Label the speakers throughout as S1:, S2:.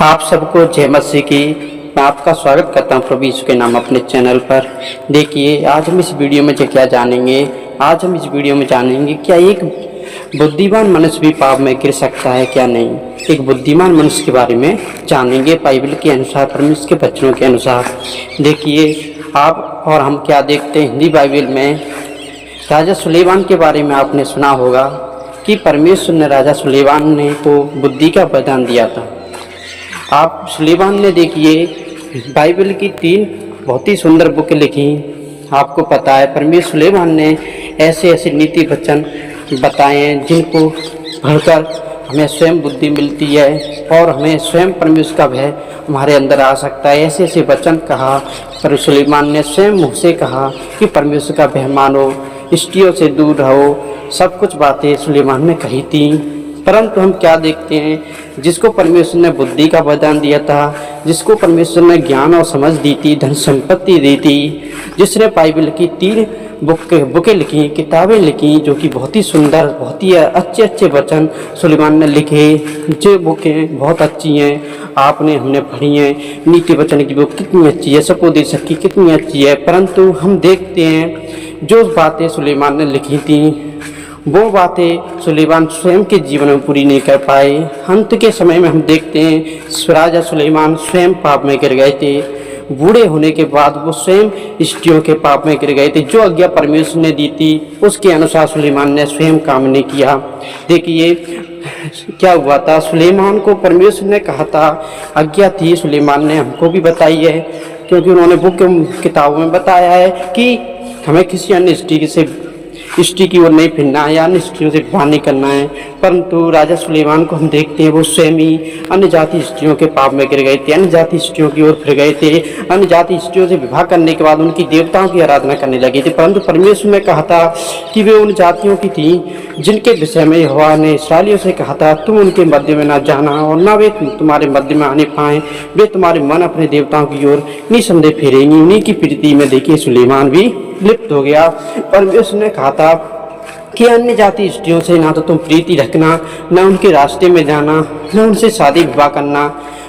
S1: आप सबको जय मसीह की। मैं आपका स्वागत करता हूं प्रभु यीशु के नाम अपने चैनल पर। देखिए आज हम इस वीडियो में क्या जानेंगे। आज हम इस वीडियो में जानेंगे क्या एक बुद्धिमान मनुष्य भी पाप में गिर सकता है क्या नहीं। एक बुद्धिमान मनुष्य के बारे में जानेंगे बाइबल के अनुसार, परमेश्वर के वचनों के अनुसार। देखिए आप और हम क्या देखते हैं हिंदी बाइबल में, राजा सुलेमान के बारे में आपने सुना होगा कि परमेश्वर ने राजा सुलेमान ने को बुद्धि का वरदान दिया था। आप सुलेमान ने देखिए बाइबल की 3 बहुत ही सुंदर बुक लिखी। आपको पता है परमेश्वर सुलेमान ने ऐसे ऐसे नीति वचन बताए हैं जिनको पढ़कर हमें स्वयं बुद्धि मिलती है और हमें स्वयं परमेश्वर का भय हमारे अंदर आ सकता है। ऐसे ऐसे वचन कहा पर सुलेमान ने स्वयं मुँह से कहा कि परमेश्वर का भय मानो, स्त्रियों से दूर रहो। सब कुछ बातें सुलेमान ने कही थी। परंतु हम क्या देखते हैं, जिसको परमेश्वर ने बुद्धि का वरदान दिया था, जिसको परमेश्वर ने ज्ञान और समझ दी थी, धन संपत्ति दी थी, जिसने बाइबल की 3 बुकें लिखी, किताबें लिखी, जो कि बहुत ही सुंदर, बहुत ही अच्छे अच्छे वचन सुलेमान ने लिखे। जो बुकें बहुत अच्छी हैं, आपने हमने पढ़ी हैं। नीति वचन की बुक कितनी अच्छी है, सपोदेशक की कितनी अच्छी है। परंतु हम देखते हैं जो बातें सुलेमान ने लिखी थी वो बातें सुलेमान स्वयं के जीवन में पूरी नहीं कर पाए। अंत के समय में हम देखते हैं राजा सुलेमान स्वयं पाप में गिर गए थे। बूढ़े होने के बाद वो स्वयं स्त्रियों के पाप में गिर गए थे। जो आज्ञा परमेश्वर ने दी थी उसके अनुसार सुलेमान ने स्वयं काम नहीं किया। देखिए क्या हुआ था, सुलेमान को परमेश्वर ने कहा था, आज्ञा थी, सुलेमान ने हमको भी बताई है क्योंकि उन्होंने बुक किताबों में बताया है कि हमें किसी अन्य स्त्री की ओर नहीं फिरना है या अन्य स्त्रियों से विवाह नहीं करना है। परंतु राजा सुलेमान को हम देखते हैं वो स्वयं ही अन्य जाति स्त्रियों के पाप में गिर गए थे, अन्य जाति स्त्रियों की ओर फिर गए थे। अन्य जाति स्त्रियों से विवाह करने के बाद उनकी देवताओं की आराधना करने लगे थे। परंतु परमेश्वर ने कहा था कि वे उन जातियों की थी जिनके विषय में यहोवा ने इस्राएलियों से कहा था तुम उनके मध्य में न जाना और न वे तुम्हारे मध्य में आने पाए। वे तुम्हारे मन अपने देवताओं की ओर निसंदेह फिरेंगी। उन्हीं की प्रीति में देखिए सुलेमान भी लिप्त हो गया। परमेश्वर ने कहा था कि अन्य जाति स्त्रियों से ना तो तुम प्रीति रखना, न उनके रास्ते में जाना, न उनसे शादी विवाह करना।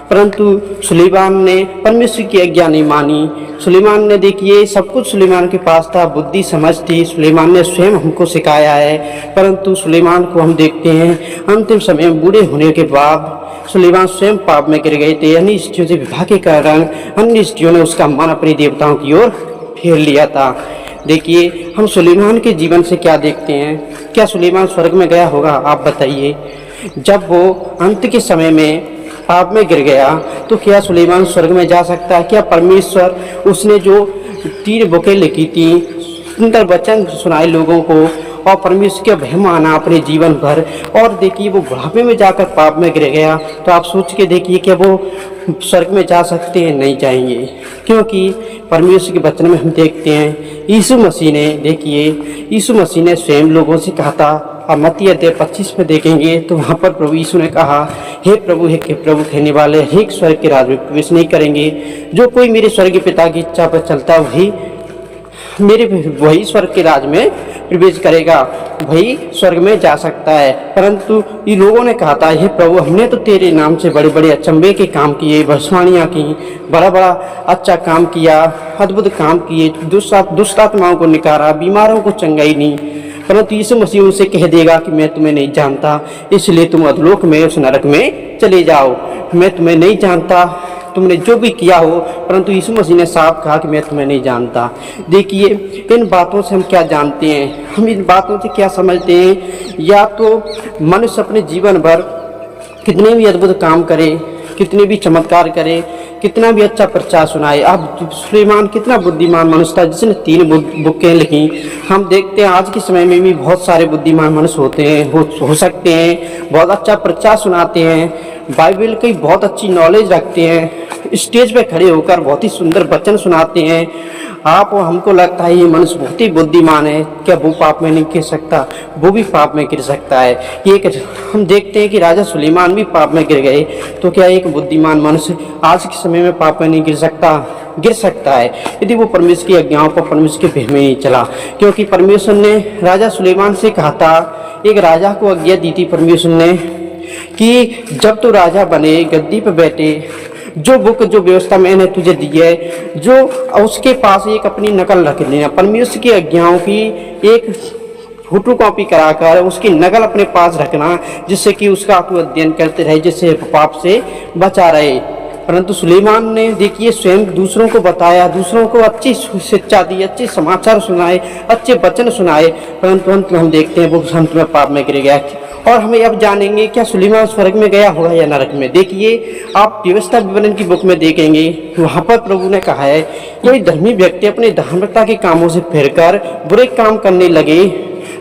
S1: परंतु सुलेमान ने परमेश्वर की आज्ञा नहीं मानी। सुलेमान ने देखिए सब कुछ सुलेमान के पास था, बुद्धि समझ थी, सुलेमान ने स्वयं हमको सिखाया है। परंतु सुलेमान को हम देखते हैं अंतिम समय में बूढ़े होने के बाद सुलेमान स्वयं पाप में गिर गए थे। अन्य स्त्रियों से विवाह के कारण अन्य स्त्रियों ने उसका मन अपनी देवताओं की ओर फेर लिया था। देखिए हम सुलेमान के जीवन से क्या देखते हैं, क्या सुलेमान स्वर्ग में गया होगा? आप बताइए। जब वो अंत के समय में पाप में गिर गया तो क्या सुलेमान स्वर्ग में जा सकता है? क्या परमेश्वर उसने जो 3 बुकें लिखी थी, सुंदर वचन सुनाए लोगों को और परमेश्वर के भय माना अपने जीवन भर, और देखिए वो बुढ़ापे में जाकर पाप में गिर गया, तो आप सोच के देखिए कि वो स्वर्ग में जा सकते हैं? नहीं जाएंगे। क्योंकि परमेश्वर के वचन में हम देखते हैं यीशु मसीह ने, देखिए यीशु मसीह ने स्वयं लोगों से कहा था। अब मत्ती अध्याय 25 में देखेंगे तो वहाँ पर प्रभु यीशु ने कहा, हे प्रभु कहने वाले हर स्वर्ग के राज में प्रवेश नहीं करेंगे। जो कोई मेरे स्वर्गीय पिता की इच्छा पर चलता वही स्वर्ग के राज में प्रवेश करेगा, वही स्वर्ग में जा सकता है। परंतु ये लोगों ने कहा था, हे प्रभु हमने तो तेरे नाम से बड़े बड़े अचंभे के काम किए, भविष्यवाणियाँ की, बड़ा बड़ा अच्छा काम किया, अद्भुत काम किए, दुष्ट आत्माओं को निकाला, बीमारों को चंगाई नहीं। परंतु यीशु मसीह उनसे कह देगा कि मैं तुम्हें नहीं जानता, इसलिए तुम अधोलोक में उस नरक में चले जाओ। मैं तुम्हें नहीं जानता, तुमने जो भी किया हो। परंतु यीशु मसीह ने साफ कहा कि मैं तुम्हें नहीं जानता। देखिए इन बातों से हम क्या जानते हैं, हम इन बातों से क्या समझते हैं? या तो मनुष्य अपने जीवन भर कितने भी अद्भुत काम करे, कितने भी चमत्कार करे, कितना भी अच्छा प्रचार सुनाए। अब सुलेमान कितना बुद्धिमान मनुष्य था जिसने 3 बुकें लिखी। हम देखते हैं आज के समय में भी बहुत सारे बुद्धिमान मनुष्य होते हैं, हो सकते हैं, बहुत अच्छा प्रचार सुनाते हैं, बाइबल की बहुत अच्छी नॉलेज रखते हैं, स्टेज पे खड़े होकर बहुत ही सुंदर वचन सुनाते हैं। आप हमको लगता है ये मनुष्य बहुत ही बुद्धिमान है, क्या वो पाप में नहीं गिर सकता? वो भी पाप में गिर सकता है। एक हम देखते हैं कि राजा सुलेमान भी पाप में गिर गए, तो क्या एक बुद्धिमान मनुष्य आज के समय में पाप में नहीं गिर सकता? गिर सकता है यदि वो परमेश्वर की आज्ञाओं पर, परमेश्वर के भय में नहीं चला। क्योंकि परमेश्वर ने राजा सुलेमान से कहा था, एक राजा को आज्ञा दी थी परमेश्वर ने, कि जब तू राजा बने, गद्दी पर बैठे, जो बुक जो व्यवस्था मैंने तुझे दी है, जो उसके पास एक अपनी नकल रख लेना, परमेश्वर की आज्ञाओं की एक फोटो कॉपी कराकर उसकी नकल अपने पास रखना, जिससे कि उसका तू अध्ययन करते रहे, जिससे पाप से बचा रहे। परंतु सुलेमान ने देखिए स्वयं दूसरों को बताया, दूसरों को अच्छी शिक्षा दी, अच्छे समाचार सुनाए, अच्छे वचन सुनाए, परंतु अंत में हम देखते हैं वो अंत में पाप में गिर गया। और हमें अब जानेंगे क्या सुलेमान स्वर्ग में गया होगा या नरक में। देखिए आप व्यवस्था विवरण की बुक में देखेंगे, वहाँ पर प्रभु ने कहा है कोई धर्मी व्यक्ति अपने धार्मिकता के कामों से फिरकर बुरे काम करने लगे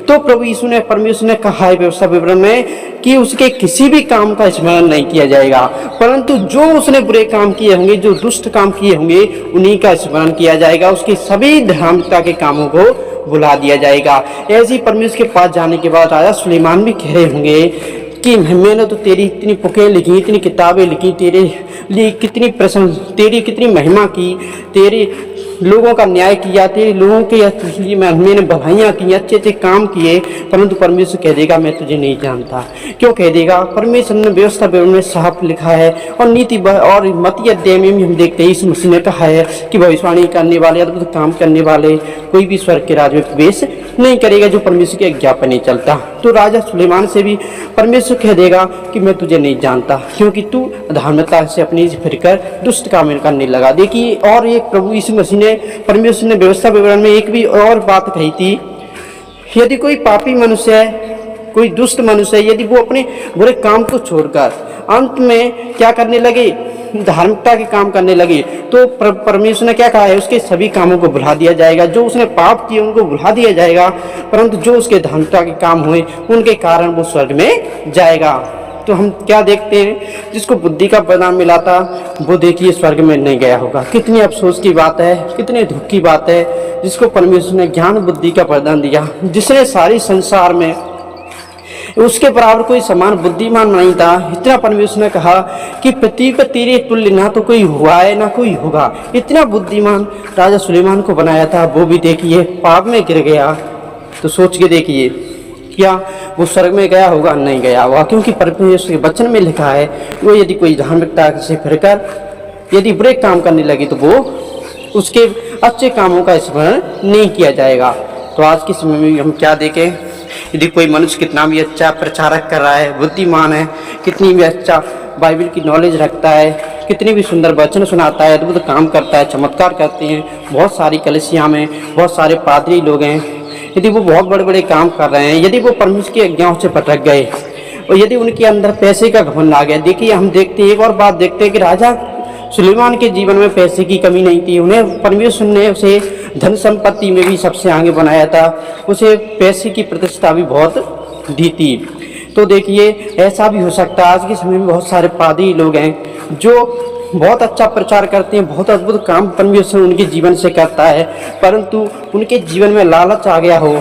S1: तो प्रभु यीशु ने परमेश्वर ने कहा है व्यवस्था विवरण में कि उसके किसी भी काम का स्मरण नहीं किया जाएगा, परंतु जो उसने बुरे काम किए होंगे, जो दुष्ट काम किए होंगे, उन्हीं का स्मरण किया जाएगा, उसके सभी धार्मिकता के कामों को भुला दिया जाएगा। ऐसे ही परमेश्वर के पास जाने के बाद राजा सुलेमान भी कह रहे होंगे कि मैंने तो तेरी इतनी पुकें लिखी, इतनी किताबें लिखी, तेरे लिए कितनी प्रशंसा, तेरी कितनी महिमा की, तेरे लोगों का न्याय किया, तेरे लोगों के लिए मैंने भलाइयाँ की, अच्छे अच्छे काम किए, परंतु परमेश्वर कह देगा मैं तुझे नहीं जानता। क्यों कह देगा? परमेश्वर ने व्यवस्था में साफ लिखा है और नीति और मती अध्याय में भी हम देखते हैं यीशु मसीह ने कहा है कि भविष्यवाणी करने वाले, अद्भुत काम करने वाले कोई भी स्वर्ग के राज्य में प्रवेश नहीं करेगा जो परमेश्वर के आज्ञा पर नहीं चलता। तो राजा सुलेमान से भी परमेश्वर कह देगा कि मैं तुझे नहीं जानता, क्योंकि तू धार्मिकता से अपनी फिरकर दुष्ट काम करने लगा। देखिए और एक प्रभु यीशु मसीह ने, परमेश्वर ने व्यवस्था विवरण में एक भी और बात कही थी, यदि कोई पापी मनुष्य है, कोई दुष्ट मनुष्य है, यदि वो अपने बुरे काम को छोड़कर अंत में क्या करने लगे, धार्मिकता के काम करने लगे, तो परमेश्वर ने क्या कहा है उसके सभी कामों को भुला दिया जाएगा। जो उसने पाप किए उनको भुला दिया जाएगा, परंतु जो उसके धार्मिकता के काम हुए उनके कारण वो स्वर्ग में जाएगा। तो हम क्या देखते हैं, जिसको बुद्धि का वरदान मिला था वो देखिए स्वर्ग में नहीं गया होगा। कितनी अफसोस की बात है, कितने दुख की बात है। जिसको परमेश्वर ने ज्ञान बुद्धि का वरदान दिया, जिसने सारी संसार में उसके बराबर कोई समान बुद्धिमान नहीं था, इतना परमेश्वर ने कहा कि पृथ्वी पर तेरे तुल्य ना तो कोई हुआ है ना कोई होगा, इतना बुद्धिमान राजा सुलेमान को बनाया था, वो भी देखिए पाप में गिर गया। तो सोच के देखिए क्या वो स्वर्ग में गया होगा? नहीं गया होगा, क्योंकि परमेश्वर के वचन में लिखा है वो यदि कोई धार्मिकता से फिरकर यदि बुरे काम करने लगे तो वो उसके अच्छे कामों का स्मरण नहीं किया जाएगा। तो आज के समय में हम क्या देखें, यदि कोई मनुष्य कितना भी अच्छा प्रचारक कर रहा है, बुद्धिमान है, कितनी भी अच्छा बाइबल की नॉलेज रखता है, कितनी भी सुंदर वचन सुनाता है, अद्भुत काम करता है, चमत्कार करते हैं, बहुत सारी कलीसिया में बहुत सारे पादरी लोग हैं, यदि वो बहुत बड़े बड़े काम कर रहे हैं, यदि वो परमेश्वर की आज्ञाओं से भटक गए और यदि उनके अंदर पैसे का घमंड आ गया। देखिए हम देखते हैं, एक और बात देखते हैं कि राजा सुलेमान के जीवन में पैसे की कमी नहीं थी, उन्हें परमेश्वर ने उसे धन संपत्ति में भी सबसे आगे बनाया था, उसे पैसे की प्रतिष्ठा भी बहुत दी थी। तो देखिए ऐसा भी हो सकता है, आज के समय में बहुत सारे पादरी लोग हैं जो बहुत अच्छा प्रचार करते हैं, बहुत अद्भुत काम परमेश्वर उनके जीवन से करता है, परंतु उनके जीवन में लालच आ गया हो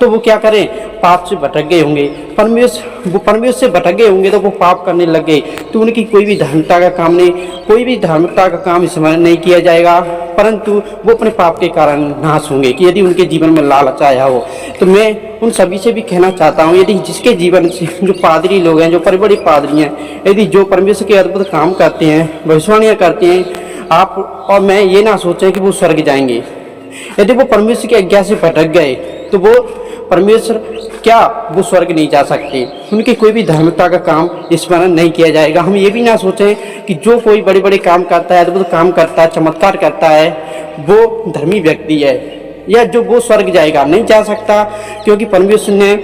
S1: तो वो क्या करें, पाप से भटक गए होंगे, परमेश्वर से भटक गए होंगे तो वो पाप करने लग गए, तो उनकी कोई भी धार्मिकता का काम नहीं, कोई भी धार्मिकता का काम स्मरण नहीं किया जाएगा, परंतु वो अपने पाप के कारण नाश होंगे कि यदि उनके जीवन में लालच आया हो। तो मैं उन सभी से भी कहना चाहता हूँ, यदि जिसके जीवन से जो पादरी लोग हैं, जो बड़े बड़े पादरी हैं, यदि जो परमेश्वर के अद्भुत काम करते हैं, भविष्यवाणियाँ करते हैं, आप और मैं ये ना सोचें कि वो स्वर्ग जाएंगे। यदि वो परमेश्वर की आज्ञा से भटक गए तो वो परमेश्वर क्या वो स्वर्ग नहीं जा सकते, उनकी कोई भी धार्मिकता का काम स्मरण नहीं किया जाएगा। हम ये भी ना सोचें कि जो कोई बड़े बड़े काम करता है, अद्भुत काम करता है, चमत्कार करता है, वो धर्मी व्यक्ति है या जो वो स्वर्ग जाएगा, नहीं जा सकता, क्योंकि परमेश्वर ने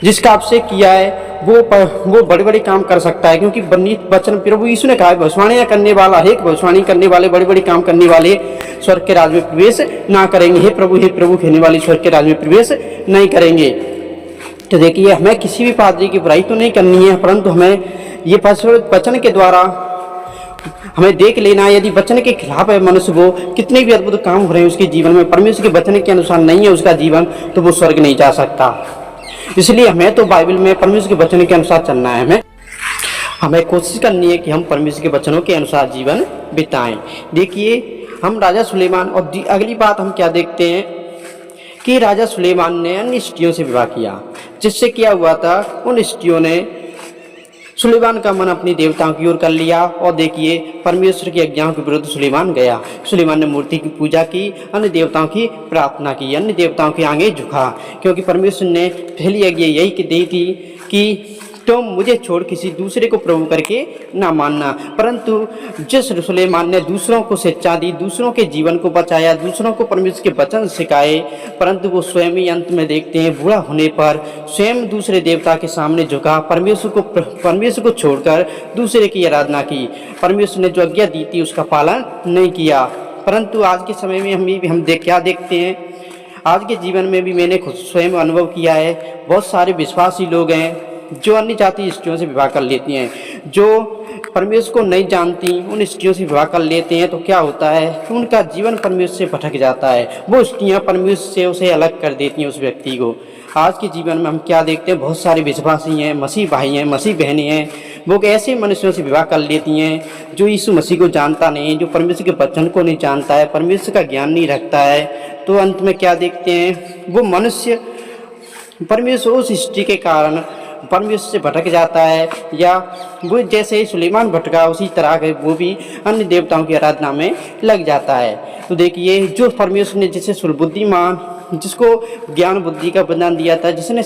S1: जिसका आपसे किया है वो बड़े बड़े काम कर सकता है, क्योंकि वचन प्रभु यीशु ने कहा है भविष्यवाणियाँ करने वाला, एक भविष्यवाणी करने वाले, बड़े बड़े काम करने वाले स्वर्ग के राज्य में प्रवेश ना करेंगे। हे प्रभु कहने वाले स्वर्ग के राज्य में प्रवेश नहीं करेंगे। तो देखिए हमें किसी भी पादरी की बुराई तो नहीं करनी है, परंतु हमें ये वचन के द्वारा हमें देख लेना है, यदि वचन के खिलाफ है मनुष्य, वो कितने भी अद्भुत काम हो रहे हैं उसके जीवन में, परमेश्वर के वचन के अनुसार नहीं है उसका जीवन, तो वो स्वर्ग नहीं जा सकता। इसलिए हमें तो बाइबल में परमेश्वर के वचन के अनुसार चलना है, हमें कोशिश करनी है कि हम परमेश्वर के वचनों के अनुसार जीवन बिताएं। देखिए हम राजा सुलेमान, और अगली बात हम क्या देखते हैं कि राजा सुलेमान ने अन्य स्त्रियों से विवाह किया, जिससे क्या हुआ था, उन स्त्रियों ने सुलेमान का मन अपनी देवताओं की ओर कर लिया और देखिए परमेश्वर की आज्ञाओं के विरुद्ध सुलेमान गया। सुलेमान ने मूर्ति की पूजा की, अन्य देवताओं की प्रार्थना की, अन्य देवताओं के आगे झुका, क्योंकि परमेश्वर ने पहली आज्ञा यही दी थी कि तुम मुझे छोड़ किसी दूसरे को प्रभु करके ना मानना। परंतु जिस सुलेमान ने दूसरों को शिक्षा दी, दूसरों के जीवन को बचाया, दूसरों को परमेश्वर के वचन सिखाए, परंतु वो स्वयं ही अंत में देखते हैं बूढ़ा होने पर स्वयं दूसरे देवता के सामने झुका, परमेश्वर को छोड़कर दूसरे की आराधना की। परमेश्वर ने जो आज्ञा दी थी उसका पालन नहीं किया। परंतु आज के समय में हम क्या देखते हैं, आज के जीवन में भी मैंने खुद स्वयं अनुभव किया है। बहुत सारे विश्वासी लोग हैं जो अन्य जाति स्त्रियों से विवाह कर लेती हैं, जो परमेश्वर को नहीं जानती उन स्त्रियों से विवाह कर लेते हैं। तो क्या होता है, उनका जीवन परमेश्वर से भटक जाता है। वो स्त्रियां परमेश्वर से उसे अलग कर देती हैं, उस व्यक्ति को। आज के जीवन में हम क्या देखते हैं, बहुत सारे विश्वासी हैं, मसीह भाई हैं, मसीह बहनें हैं, वो ऐसे मनुष्यों से विवाह कर लेती हैं जो यीशु मसीह को जानता नहीं, जो परमेश्वर के वचन को नहीं जानता है, परमेश्वर का ज्ञान नहीं रखता है। तो अंत में क्या देखते हैं, वो मनुष्य परमेश्वर उस स्त्री के कारण परमेश्वर से भटक जाता है, या वो जैसे ही सुलेमान भटका उसी तरह के वो भी अन्य देवताओं की आराधना में लग जाता है। तो देखिए जो परमेश्वर ने जिसे बुद्धिमान, जिसको ज्ञान बुद्धि का वरदान दिया था, जिसने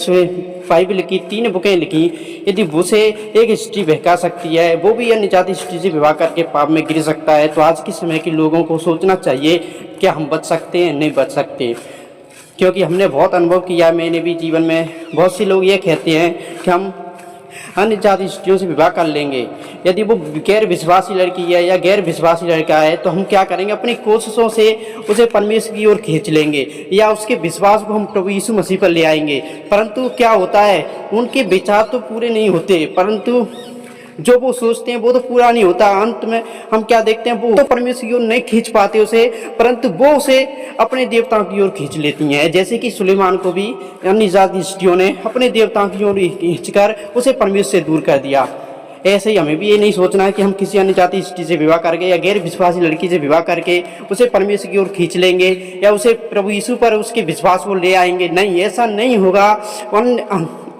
S1: बाइबल की 3 बुकें लिखी, यदि उसे एक स्त्री बहका सकती है, वो भी अन्य जाति स्त्री से विवाह करके पाप में गिर सकता है। तो आज के समय के लोगों को सोचना चाहिए क्या हम बच सकते हैं, नहीं बच सकते। क्योंकि हमने बहुत अनुभव किया, मैंने भी जीवन में। बहुत से लोग ये कहते हैं कि हम अन्य जाति स्त्रियों से विवाह कर लेंगे। यदि वो गैर विश्वासी लड़की है या गैर विश्वासी लड़का है तो हम क्या करेंगे, अपनी कोशिशों से उसे परमेश्वर की ओर खींच लेंगे, या उसके विश्वास को हम प्रभु यीशु मसीह पर ले आएंगे। परंतु क्या होता है, उनके विचार तो पूरे नहीं होते, परंतु जो वो सोचते हैं वो तो पूरा नहीं होता। अंत में हम क्या देखते हैं, वो तो परमेश्वर की ओर नहीं खींच पाते उसे, परंतु वो उसे अपने देवताओं की ओर खींच लेती हैं। जैसे कि सुलेमान को भी अन्य जाति स्त्रियों ने अपने देवताओं की ओर खींचकर उसे परमेश्वर से दूर कर दिया। ऐसे ही हमें भी ये नहीं सोचना है कि हम किसी अन्य जाति स्त्री से विवाह करके या गैर विश्वासी लड़की से विवाह करके उसे परमेश्वर की ओर खींच लेंगे या उसे प्रभु यीशु पर उसके विश्वास को ले आएंगे। नहीं, ऐसा नहीं होगा।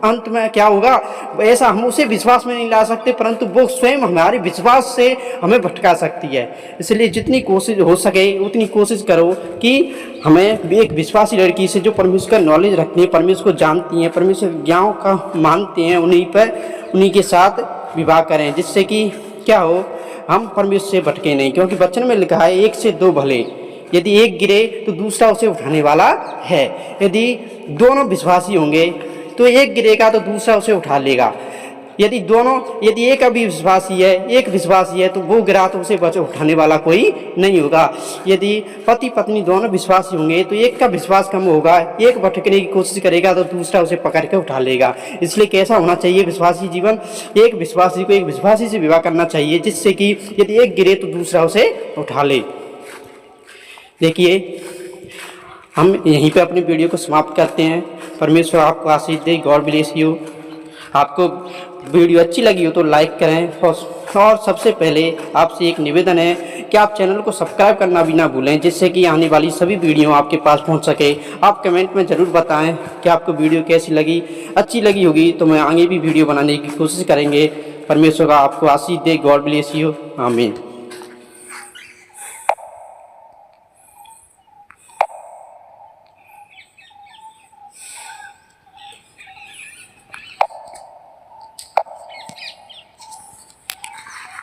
S1: अंत में क्या होगा, ऐसा हम उसे विश्वास में नहीं ला सकते, परंतु वो स्वयं हमारे विश्वास से हमें भटका सकती है। इसलिए जितनी कोशिश हो सके उतनी कोशिश करो कि हमें एक विश्वासी लड़की से जो परमेश्वर का नॉलेज रखती है, परमेश्वर को जानती हैं, परमेश्वर ज्ञान का मानते हैं, उन्हीं के साथ विवाह करें, जिससे कि क्या हो, हम परमेश्वर से भटके नहीं। क्योंकि वचन में लिखा है 1 से 2 भले, यदि एक गिरे तो दूसरा उसे उठाने वाला है। यदि दोनों विश्वासी होंगे तो एक गिरेगा तो दूसरा उसे उठा लेगा। यदि एक अविश्वासी है, एक विश्वासी है, तो वो गिरा तो उसे उठाने वाला कोई नहीं होगा। यदि पति पत्नी दोनों विश्वासी होंगे तो एक का विश्वास कम होगा, एक भटकने की कोशिश करेगा तो दूसरा उसे पकड़ के उठा लेगा। इसलिए कैसा होना चाहिए विश्वासी जीवन, एक विश्वासी को एक विश्वासी से विवाह करना चाहिए, जिससे कि यदि एक गिरे तो दूसरा उसे उठा ले। देखिए हम यहीं पे अपनी वीडियो को समाप्त करते हैं। परमेश्वर आपको आशीष दे। God bless you. आपको वीडियो अच्छी लगी हो तो लाइक करें, और सबसे पहले आपसे एक निवेदन है कि आप चैनल को सब्सक्राइब करना भी ना भूलें, जिससे कि आने वाली सभी वीडियो आपके पास पहुंच सके। आप कमेंट में ज़रूर बताएं कि आपको वीडियो कैसी लगी। अच्छी लगी होगी तो मैं आगे भी वीडियो बनाने की कोशिश करेंगे। परमेश्वर का आपको आशीष दे। God bless you. आमीन।